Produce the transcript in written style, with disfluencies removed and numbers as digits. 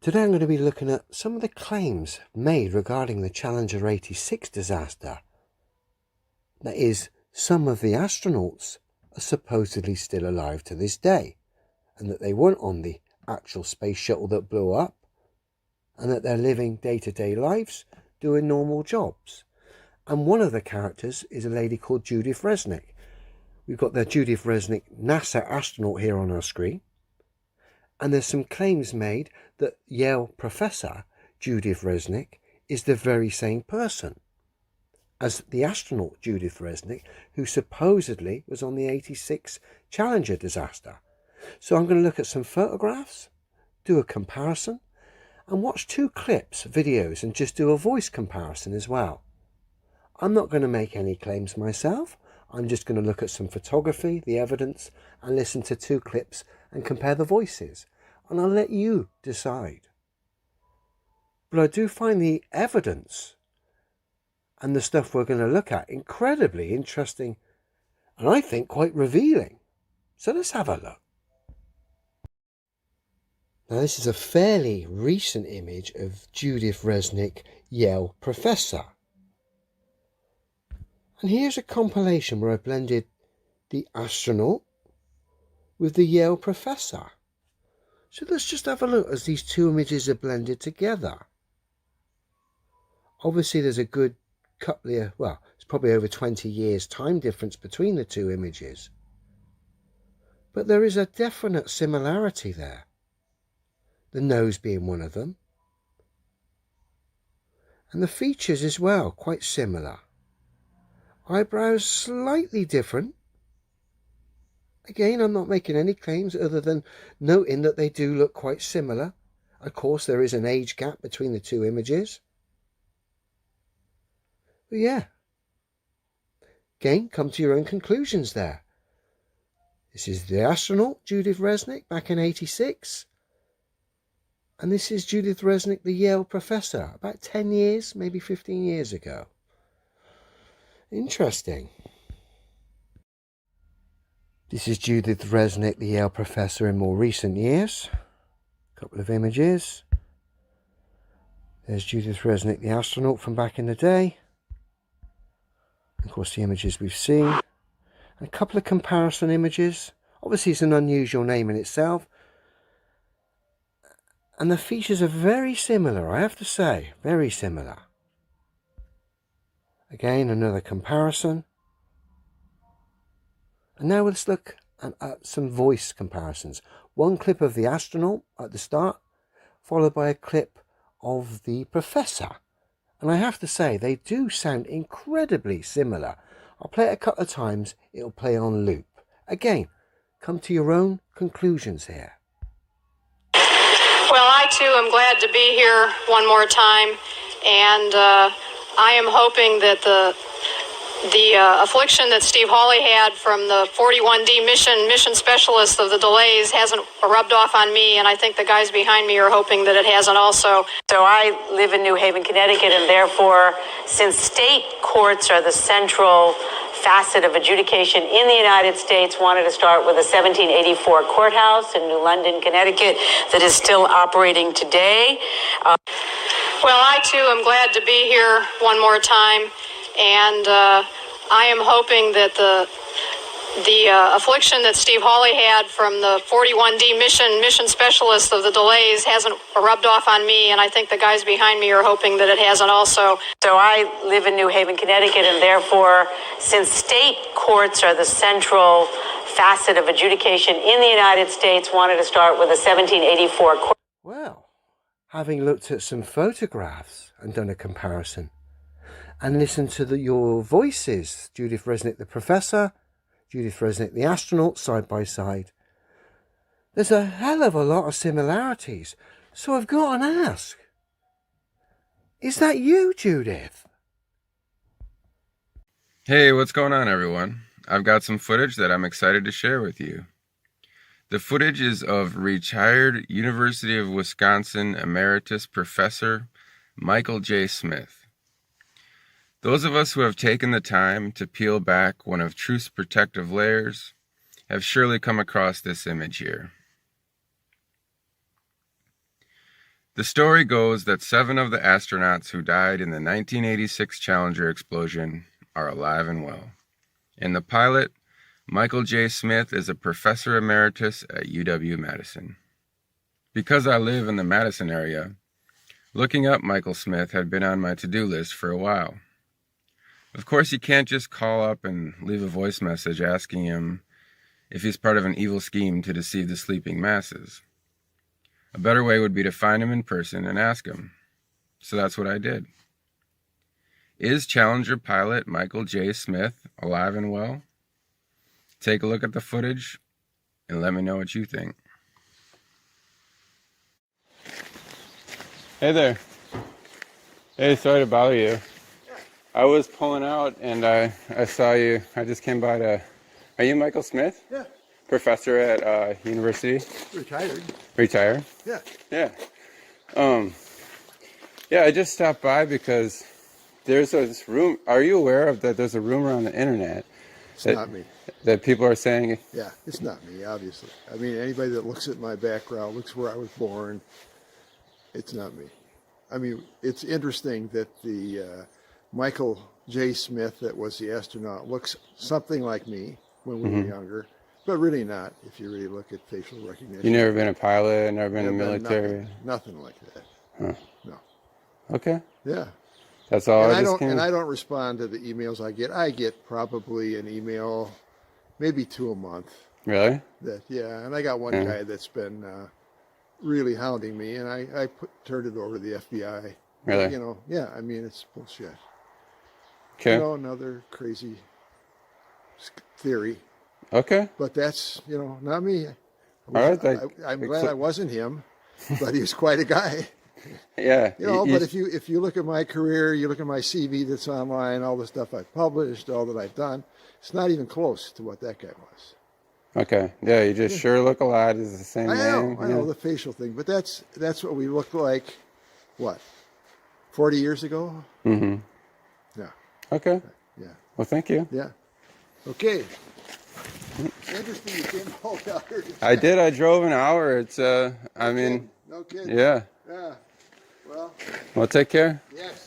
Today I'm going to be looking at some of the claims made regarding the Challenger 86 disaster. That is, some of the astronauts are supposedly still alive to this day, and that they weren't on the actual space shuttle that blew up, and that they're living day-to-day lives doing normal jobs. And one of the characters is a lady called Judith Resnik. We've got the Judith Resnik NASA astronaut here on our screen. And there's some claims made that Yale professor Judith Resnik is the very same person as the astronaut Judith Resnik, who supposedly was on the 86 Challenger disaster. So I'm going to look at some photographs, do a comparison, and watch two videos, and just do a voice comparison as well. I'm not going to make any claims myself. I'm just going to look at some photography, the evidence, and listen to two clips and compare the voices. And I'll let you decide. But I do find the evidence and the stuff we're going to look at incredibly interesting, and I think quite revealing. So let's have a look. Now this is a fairly recent image of Judith Resnik, Yale professor. And here's a compilation where I blended the astronaut with the Yale professor. So let's just have a look as these two images are blended together. Obviously there's a good couple of, well, it's probably over 20 years time difference between the two images. But there is a definite similarity there. The nose being one of them. And the features as well, quite similar. Eyebrows slightly different. Again, I'm not making any claims other than noting that they do look quite similar. Of course, there is an age gap between the two images. But yeah. Again, come to your own conclusions there. This is the astronaut, Judith Resnik, back in 86. And this is Judith Resnik, the Yale professor, about 10 years, maybe 15 years ago. Interesting. This is Judith Resnik, the Yale professor in more recent years. A couple of images. There's Judith Resnik, the astronaut from back in the day. Of course, the images we've seen. And a couple of comparison images. Obviously, it's an unusual name in itself. And the features are very similar, I have to say. Very similar. Again, another comparison. And now let's look at some voice comparisons. One clip of the astronaut at the start, followed by a clip of the professor. And I have to say, they do sound incredibly similar. I'll play it a couple of times, it'll play on loop. Again, come to your own conclusions here. Well, I too am glad to be here one more time, and I am hoping that the affliction that Steve Hawley had from the 41D mission specialist of the delays hasn't rubbed off on me, and I think the guys behind me are hoping that it hasn't also. So I live in New Haven, Connecticut, and therefore, since state courts are the central facet of adjudication in the United States, wanted to start with a 1784 courthouse in New London, Connecticut, that is still operating today. Well, I too am glad to be here one more time, and I am hoping that the affliction that Steve Hawley had from the 41D mission specialist of the delays hasn't rubbed off on me, and I think the guys behind me are hoping that it hasn't also. So I live in New Haven, Connecticut, and therefore, since state courts are the central facet of adjudication in the United States, wanted to start with a 1784 court. Well, having looked at some photographs and done a comparison, and listened to your voices, Judith Resnik, the professor, Judith Resnik, the astronaut, side by side. There's a hell of a lot of similarities. So I've got to ask, is that you, Judith? Hey, what's going on, everyone? I've got some footage that I'm excited to share with you. The footage is of retired University of Wisconsin Emeritus Professor Michael J. Smith. Those of us who have taken the time to peel back one of truth's protective layers have surely come across this image here. The story goes that 7 of the astronauts who died in the 1986 Challenger explosion are alive and well. And the pilot, Michael J. Smith, is a professor emeritus at UW-Madison. Because I live in the Madison area, looking up Michael Smith had been on my to-do list for a while. Of course, you can't just call up and leave a voice message asking him if he's part of an evil scheme to deceive the sleeping masses. A better way would be to find him in person and ask him. So that's what I did. Is Challenger pilot Michael J. Smith alive and well? Take a look at the footage and let me know what you think. Hey there. Hey, sorry to bother you. I was pulling out and I saw you. I just came by to... Are you Michael Smith? Yeah, Professor at university? retired. Retired? Yeah. Yeah. Yeah, I just stopped by because there's this room. Are you aware of that there's a rumor on the internet It's that, not me. that people are saying... Yeah, it's not me, obviously. I mean, anybody that looks at my background, looks where I was born, it's not me. I mean, it's interesting that the Michael J. Smith that was the astronaut looks something like me when we were younger, but really not if you really look at facial recognition. You never been a pilot, never been in the Never been military? Nothing like that. Huh. No. Okay. Yeah. That's all. And I don't respond to the emails I get. I get probably an email, maybe 2 a month. Really? And I got one guy that's been really hounding me, and I turned it over to the FBI. Really? You know, yeah. I mean, it's bullshit. Okay. You know, another crazy theory, Okay. but that's not me. All right. I'm glad I wasn't him, but he was quite a guy. Yeah. But if you look at my career, you look at my CV that's online, all the stuff I've published, all that I've done, it's not even close to what that guy was. Okay. Yeah, you just sure look a lot. It's the same name. I know the facial thing, but that's what we looked like, 40 years ago? Mm-hmm. Yeah. Okay. Yeah. Well, thank you. Yeah. Okay. Interesting you came all out here. I did. I drove an hour. It's, No kidding. yeah. Yeah. Well, Well, take care. yes.